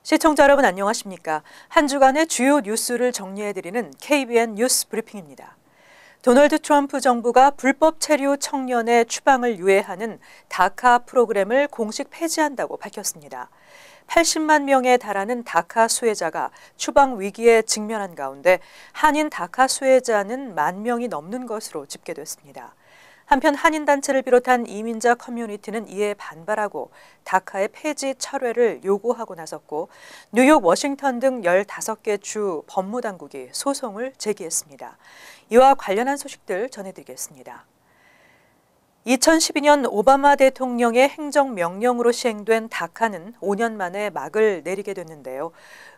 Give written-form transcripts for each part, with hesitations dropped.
시청자 여러분 안녕하십니까? 한 주간의 주요 뉴스를 정리해드리는 KBN 뉴스 브리핑입니다. 도널드 트럼프 정부가 불법 체류 청년의 추방을 유예하는 다카 프로그램을 공식 폐지한다고 밝혔습니다. 80만 명에 달하는 다카 수혜자가 추방 위기에 직면한 가운데 한인 다카 수혜자는 1만 명이 넘는 것으로 집계됐습니다. 한편 한인단체를 비롯한 이민자 커뮤니티는 이에 반발하고 다카의 폐지 철회를 요구하고 나섰고 뉴욕, 워싱턴 등 15개 주 법무당국이 소송을 제기했습니다. 이와 관련한 소식들 전해드리겠습니다. 2012년 오바마 대통령의 행정명령으로 시행된 다카는 5년 만에 막을 내리게 됐는데요.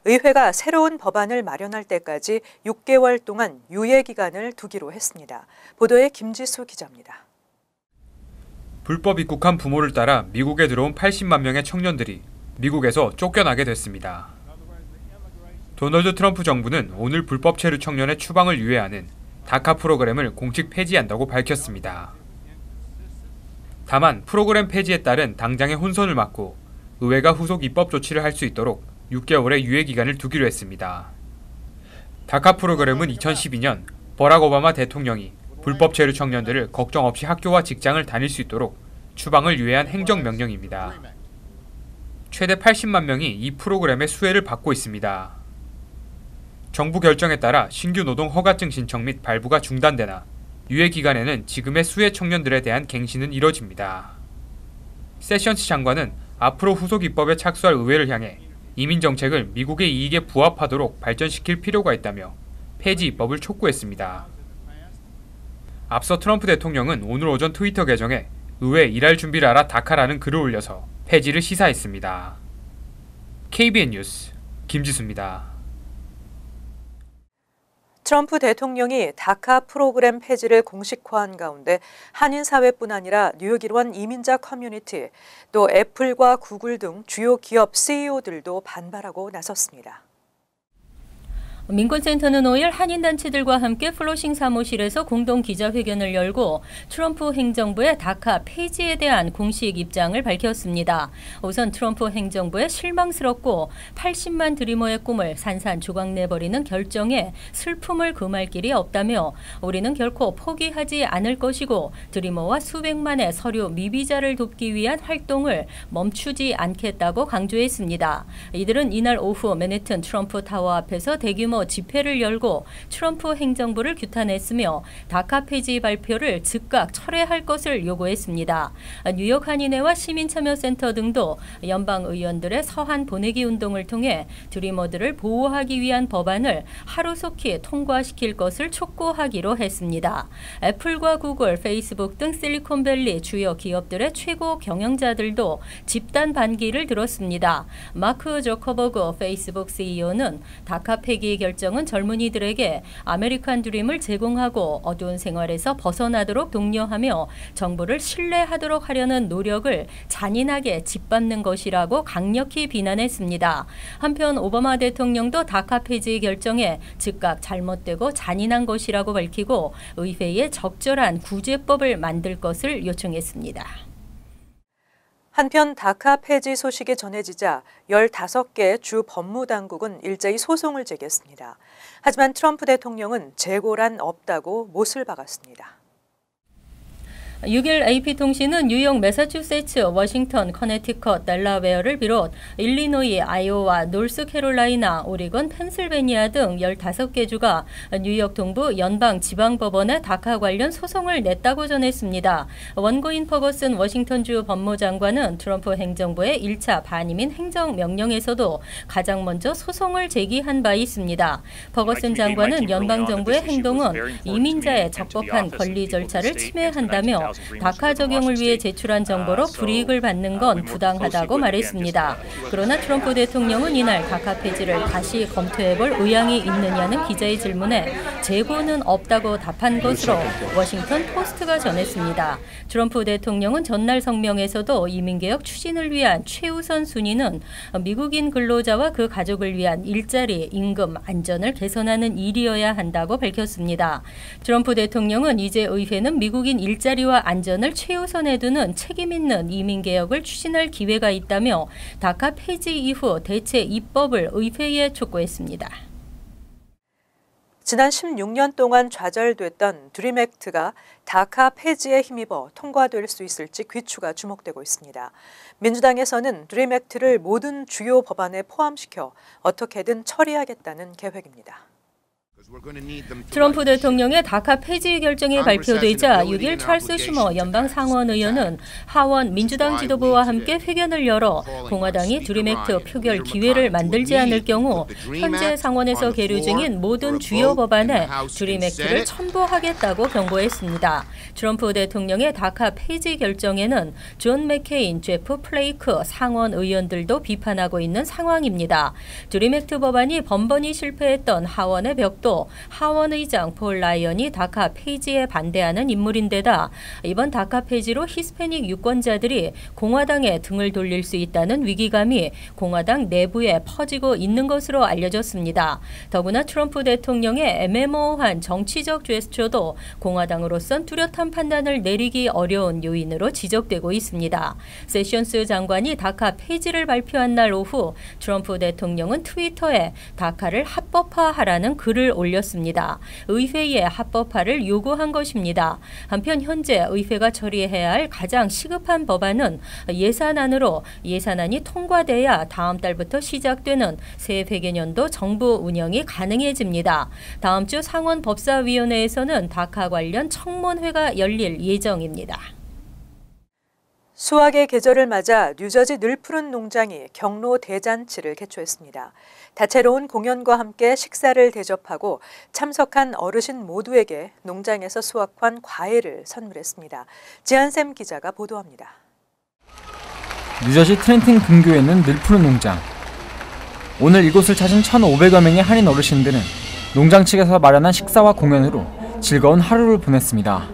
의회가 새로운 법안을 마련할 때까지 6개월 동안 유예 기간을 두기로 했습니다. 보도에 김지수 기자입니다. 불법 입국한 부모를 따라 미국에 들어온 80만 명의 청년들이 미국에서 쫓겨나게 됐습니다. 도널드 트럼프 정부는 오늘 불법 체류 청년의 추방을 유예하는 다카 프로그램을 공식 폐지한다고 밝혔습니다. 다만 프로그램 폐지에 따른 당장의 혼선을 막고 의회가 후속 입법 조치를 할 수 있도록 6개월의 유예 기간을 두기로 했습니다. 다카 프로그램은 2012년 버락 오바마 대통령이 불법 체류 청년들을 걱정 없이 학교와 직장을 다닐 수 있도록 추방을 유예한 행정명령입니다. 최대 80만 명이 이 프로그램의 수혜를 받고 있습니다. 정부 결정에 따라 신규 노동 허가증 신청 및 발부가 중단되나 유예 기간에는 지금의 수혜 청년들에 대한 갱신은 이뤄집니다. 세션스 장관은 앞으로 후속 입법에 착수할 의회를 향해 이민 정책을 미국의 이익에 부합하도록 발전시킬 필요가 있다며 폐지 입법을 촉구했습니다. 앞서 트럼프 대통령은 오늘 오전 트위터 계정에 의회 일할 준비를 알아 다카라는 글을 올려서 폐지를 시사했습니다. KBN 뉴스 김지수입니다. 트럼프 대통령이 다카 프로그램 폐지를 공식화한 가운데 한인 사회뿐 아니라 뉴욕 일원 이민자 커뮤니티, 또 애플과 구글 등 주요 기업 CEO들도 반발하고 나섰습니다. 민권센터는 5일 한인단체들과 함께 플로싱 사무실에서 공동 기자회견을 열고 트럼프 행정부의 다카 폐지에 대한 공식 입장을 밝혔습니다. 우선 트럼프 행정부의 실망스럽고 80만 드리머의 꿈을 산산조각내버리는 결정에 슬픔을 금할 길이 없다며 우리는 결코 포기하지 않을 것이고 드리머와 수백만의 서류 미비자를 돕기 위한 활동을 멈추지 않겠다고 강조했습니다. 이들은 이날 오후 맨해튼 트럼프 타워 앞에서 대규모 집회를 열고 트럼프 행정부를 규탄했으며 다카 폐지 발표를 즉각 철회할 것을 요구했습니다. 뉴욕 한인회와 시민참여센터 등도 연방 의원들의 서한 보내기 운동을 통해 드리머들을 보호하기 위한 법안을 하루속히 통과시킬 것을 촉구하기로 했습니다. 애플과 구글, 페이스북 등 실리콘밸리 주요 기업들의 최고 경영자들도 집단 반기를 들었습니다. 마크 저커버그 페이스북 CEO는 다카 폐기 결정은 젊은이들에게 아메리칸 드림을 제공하고 어두운 생활에서 벗어나도록 독려하며 정부를 신뢰하도록 하려는 노력을 잔인하게 짓밟는 것이라고 강력히 비난했습니다. 한편 오바마 대통령도 다카 폐지 결정에 즉각 잘못되고 잔인한 것이라고 밝히고 의회에 적절한 구제법을 만들 것을 요청했습니다. 한편 다카 폐지 소식이 전해지자 15개 주 법무당국은 일제히 소송을 제기했습니다. 하지만 트럼프 대통령은 재고란 없다고 못을 박았습니다. 6일 AP통신은 뉴욕, 매사추세츠, 워싱턴, 커네티컷, 델라웨어를 비롯 일리노이, 아이오와, 노스캐롤라이나, 오리건, 펜실베니아 등 15개 주가 뉴욕 동부 연방지방법원에 다카 관련 소송을 냈다고 전했습니다. 원고인 퍼거슨 워싱턴주 법무장관은 트럼프 행정부의 1차 반이민 행정명령에서도 가장 먼저 소송을 제기한 바 있습니다. 퍼거슨 장관은 연방정부의 행동은 이민자의 적법한 권리 절차를 침해한다며 다카 적용을 위해 제출한 정보로 불이익을 받는 건 부당하다고 말했습니다. 그러나 트럼프 대통령은 이날 다카 폐지를 다시 검토해볼 의향이 있느냐는 기자의 질문에 재고는 없다고 답한 것으로 워싱턴 포스트가 전했습니다. 트럼프 대통령은 전날 성명에서도 이민개혁 추진을 위한 최우선 순위는 미국인 근로자와 그 가족을 위한 일자리, 임금, 안전을 개선하는 일이어야 한다고 밝혔습니다. 트럼프 대통령은 이제 의회는 미국인 일자리와 안전과 안전을 최우선에 두는 책임 있는 이민개혁을 추진할 기회가 있다며 다카 폐지 이후 대체 입법을 의회에 촉구했습니다. 지난 16년 동안 좌절됐던 드림 액트가 다카 폐지에 힘입어 통과될 수 있을지 귀추가 주목되고 있습니다. 민주당에서는 드림 액트를 모든 주요 법안에 포함시켜 어떻게든 처리하겠다는 계획입니다. 트럼프 대통령의 다카 폐지 결정이 발표되자 6일 찰스 슈머 연방 상원 의원은 하원 민주당 지도부와 함께 회견을 열어 공화당이 드림 액트 표결 기회를 만들지 않을 경우 현재 상원에서 계류 중인 모든 주요 법안에 드림 액트를 첨부하겠다고 경고했습니다. 트럼프 대통령의 다카 폐지 결정에는 존 맥케인, 제프 플레이크 상원 의원들도 비판하고 있는 상황입니다. 드림 액트 법안이 번번이 실패했던 하원의 벽도 하원 의장 폴 라이언이 다카 폐지에 반대하는 인물인데다 이번 다카 폐지로 히스패닉 유권자들이 공화당에 등을 돌릴 수 있다는 위기감이 공화당 내부에 퍼지고 있는 것으로 알려졌습니다. 더구나 트럼프 대통령의 애매모호한 정치적 제스처도 공화당으로선 뚜렷한 판단을 내리기 어려운 요인으로 지적되고 있습니다. 세션스 장관이 다카 폐지를 발표한 날 오후 트럼프 대통령은 트위터에 다카를 합법화하라는 글을 올렸습니다. 의회에 합법화를 요구한 것입니다. 한편 현재 의회가 처리해야 할 가장 시급한 법안은 예산안으로 예산안이 통과돼야 다음 달부터 시작되는 새 회계년도 정부 운영이 가능해집니다. 다음 주 상원 법사위원회에서는 다카 관련 청문회가 열릴 예정입니다. 수확의 계절을 맞아 뉴저지 늘푸른 농장이 경로 대잔치를 개최했습니다. 다채로운 공연과 함께 식사를 대접하고 참석한 어르신 모두에게 농장에서 수확한 과일을 선물했습니다. 지한샘 기자가 보도합니다. 뉴저지 트렌튼 근교에 있는 늘푸른 농장. 오늘 이곳을 찾은 1,500여 명의 한인 어르신들은 농장 측에서 마련한 식사와 공연으로 즐거운 하루를 보냈습니다.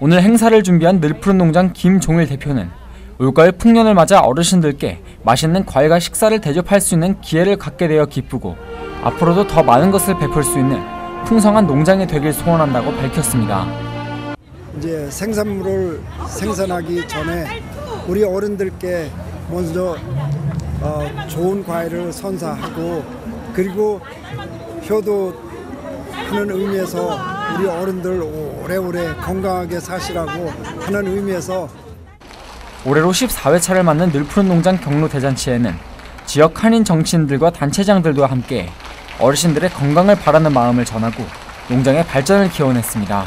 오늘 행사를 준비한 늘푸른 농장 김종일 대표는 올가을 풍년을 맞아 어르신들께 맛있는 과일과 식사를 대접할 수 있는 기회를 갖게 되어 기쁘고 앞으로도 더 많은 것을 베풀 수 있는 풍성한 농장이 되길 소원한다고 밝혔습니다. 이제 생산물을 생산하기 전에 우리 어른들께 먼저 좋은 과일을 선사하고 그리고 효도하는 의미에서 우리 어른들 오래오래 건강하게 사시라고 하는 의미에서 올해로 14회차를 맞는 늘푸른 농장 경로 대잔치에는 지역 한인 정치인들과 단체장들과 함께 어르신들의 건강을 바라는 마음을 전하고 농장의 발전을 기원했습니다.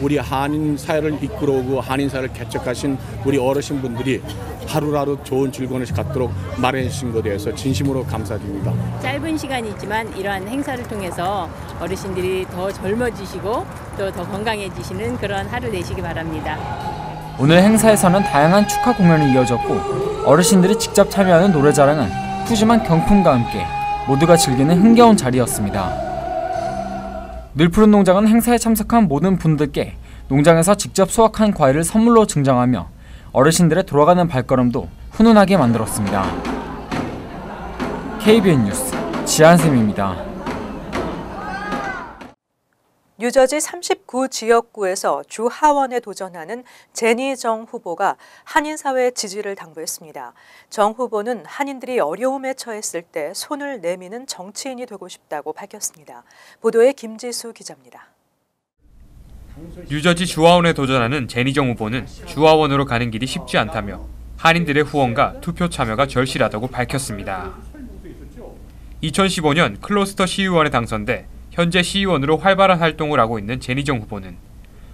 우리 한인 사회를 이끌어오고 한인 사회를 개척하신 우리 어르신분들이 하루하루 좋은 즐거움을 갖도록 마련해 주신 것에 대해서 진심으로 감사드립니다. 짧은 시간이지만 이러한 행사를 통해서 어르신들이 더 젊어지시고 또 더 건강해지시는 그런 하루 되시기 바랍니다. 오늘 행사에서는 다양한 축하 공연이 이어졌고 어르신들이 직접 참여하는 노래자랑은 푸짐한 경품과 함께 모두가 즐기는 흥겨운 자리였습니다. 늘푸른 농장은 행사에 참석한 모든 분들께 농장에서 직접 수확한 과일을 선물로 증정하며 어르신들의 돌아가는 발걸음도 훈훈하게 만들었습니다. KBN 뉴스 지한샘입니다. 뉴저지 39지역구에서 주 하원에 도전하는 제니 정 후보가 한인사회 지지를 당부했습니다. 정 후보는 한인들이 어려움에 처했을 때 손을 내미는 정치인이 되고 싶다고 밝혔습니다. 보도에 김지수 기자입니다. 뉴저지 주하원에 도전하는 제니 정 후보는 주하원으로 가는 길이 쉽지 않다며 한인들의 후원과 투표 참여가 절실하다고 밝혔습니다. 2015년 클로스터 시의원에 당선돼 현재 시의원으로 활발한 활동을 하고 있는 제니 정 후보는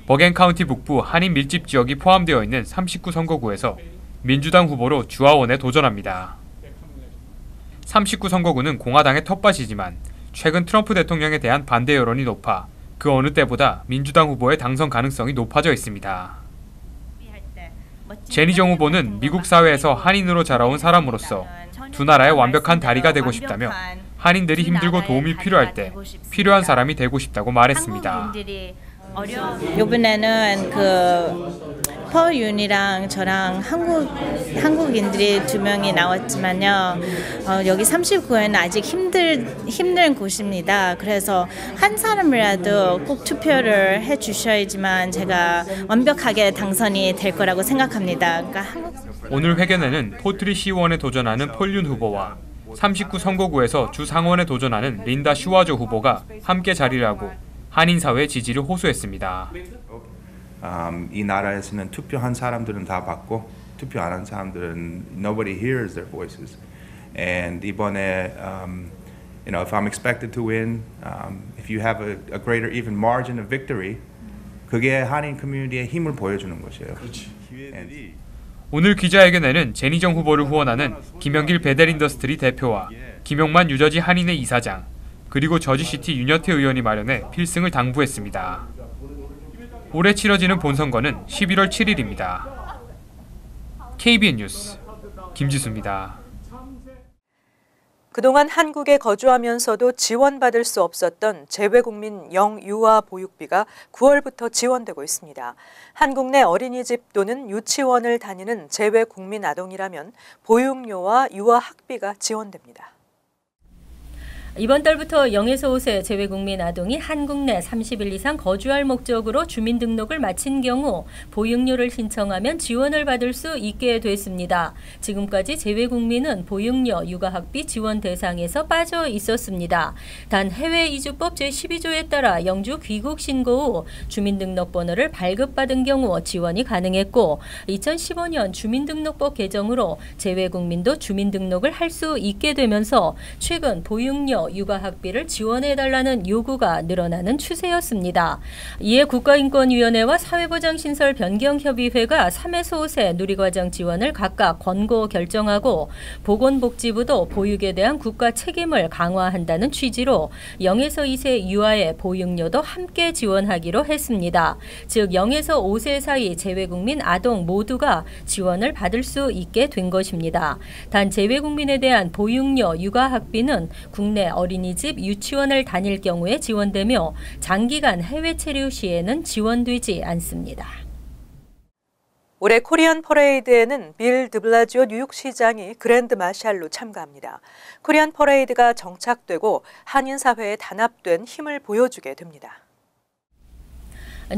버겐 카운티 북부 한인 밀집 지역이 포함되어 있는 39 선거구에서 민주당 후보로 주하원에 도전합니다. 39 선거구는 공화당의 텃밭이지만 최근 트럼프 대통령에 대한 반대 여론이 높아 그 어느 때보다 민주당 후보의 당선 가능성이 높아져 있습니다. 제니 정 후보는 미국 사회에서 한인으로 자라온 사람으로서 두 나라의 완벽한 다리가 되고 싶다며 한인들이 힘들고 도움이 필요할 때 필요한 사람이 되고 싶다고 말했습니다. 이번에는 퍼윤이랑 저랑 한국인들이 2명이 나왔지만요. 여기 39회는 아직 힘든 곳입니다. 그래서 한 사람이라도 꼭 투표를 해주셔야지만 제가 완벽하게 당선이 될 거라고 생각합니다. 그러니까 오늘 회견에는 포트리 시의원에 도전하는 폴윤 후보와 39 선거구에서 주 상원에 도전하는 린다 슈와저 후보가 함께 자리를 하고 한인 사회의 지지를 호소했습니다. 이 나라에서는 투표한 사람들은 다 받고 투표 안 한 사람들은 nobody hears their voices. And 이번에 if I'm expected to win, if you have a greater even margin of victory, 그게 한인 커뮤니티의 힘을 보여주는 것이에요. 오늘 기자회견에는 제니정 후보를 후원하는 김영길 베델인더스트리 대표와 김용만 뉴저지 한인회 이사장, 그리고 저지시티 윤여태 의원이 마련해 필승을 당부했습니다. 올해 치러지는 본선거는 11월 7일입니다. KBN 뉴스 김지수입니다. 그동안 한국에 거주하면서도 지원받을 수 없었던 재외국민 영유아 보육비가 9월부터 지원되고 있습니다. 한국 내 어린이집 또는 유치원을 다니는 재외국민 아동이라면 보육료와 유아 학비가 지원됩니다. 이번 달부터 0에서 5세 재외국민 아동이 한국 내 30일 이상 거주할 목적으로 주민등록을 마친 경우 보육료를 신청하면 지원을 받을 수 있게 됐습니다. 지금까지 재외국민은 보육료, 육아학비 지원 대상에서 빠져 있었습니다. 단 해외이주법 제12조에 따라 영주 귀국 신고 후 주민등록번호를 발급받은 경우 지원이 가능했고 2015년 주민등록법 개정으로 재외국민도 주민등록을 할 수 있게 되면서 최근 보육료, 육아학비를 지원해달라는 요구가 늘어나는 추세였습니다. 이에 국가인권위원회와 사회보장신설 변경협의회가 3에서 5세 누리과정 지원을 각각 권고 결정하고 보건복지부도 보육에 대한 국가 책임을 강화한다는 취지로 0에서 2세 유아의 보육료도 함께 지원하기로 했습니다. 즉 0에서 5세 사이 재외국민 아동 모두가 지원을 받을 수 있게 된 것입니다. 단 재외국민에 대한 보육료, 육아학비는 국내 어린이집, 유치원을 다닐 경우에 지원되며 장기간 해외 체류 시에는 지원되지 않습니다. 올해 코리안 퍼레이드에는 빌 드블라지오 뉴욕시장이 그랜드 마샬로 참가합니다. 코리안 퍼레이드가 정착되고 한인 사회에 단합된 힘을 보여주게 됩니다.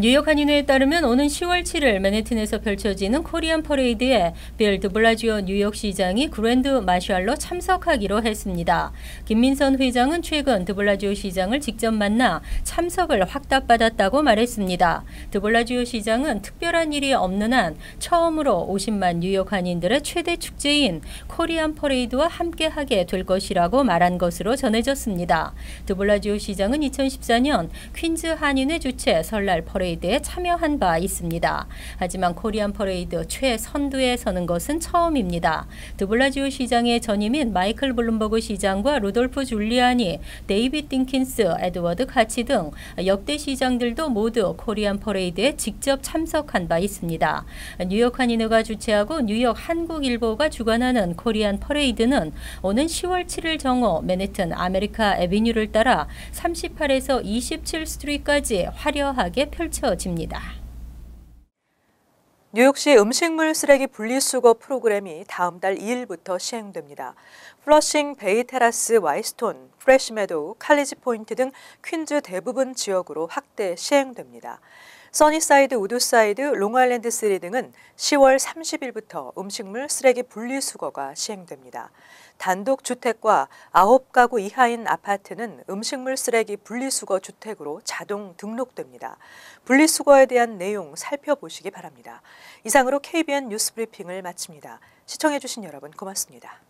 뉴욕 한인회에 따르면 오는 10월 7일 맨해튼에서 펼쳐지는 코리안 퍼레이드에 빌 드블라지오 뉴욕시장이 그랜드 마샬로 참석하기로 했습니다. 김민선 회장은 최근 드블라지오 시장을 직접 만나 참석을 확답받았다고 말했습니다. 드블라지오 시장은 특별한 일이 없는 한 처음으로 50만 뉴욕 한인들의 최대 축제인 코리안 퍼레이드와 함께하게 될 것이라고 말한 것으로 전해졌습니다. 드블라지오 시장은 2014년 퀸즈 한인회 주최 설날 퍼레이드에 참여한 바 있습니다. 하지만 코리안 퍼레이드 최선두에 서는 것은 처음입니다. 드블라지오 시장의 전임인 마이클 블룸버그 시장과 루돌프 줄리아니, 데이빗 딩킨스, 에드워드 카치 등 역대 시장들도 모두 코리안 퍼레이드에 직접 참석한 바 있습니다. 뉴욕 한인회가 주최하고 뉴욕 한국일보가 주관하는 코리안 퍼레이드는 오는 10월 7일 정오 맨해튼 아메리카 애비뉴를 따라 38에서 27스트리트까지 화려하게 펼쳐집니다. 뉴욕시 음식물 쓰레기 분리수거 프로그램이 다음 달 2일부터 시행됩니다. 플러싱, 베이 테라스, 와이스톤, 프레시 메도우, 칼리지 포인트 등 퀸즈 대부분 지역으로 확대 시행됩니다. 써니사이드, 우드사이드, 롱아일랜드 3 등은 10월 30일부터 음식물 쓰레기 분리수거가 시행됩니다. 단독 주택과 9가구 이하인 아파트는 음식물 쓰레기 분리수거 주택으로 자동 등록됩니다. 분리수거에 대한 내용 살펴보시기 바랍니다. 이상으로 KBN 뉴스 브리핑을 마칩니다. 시청해주신 여러분 고맙습니다.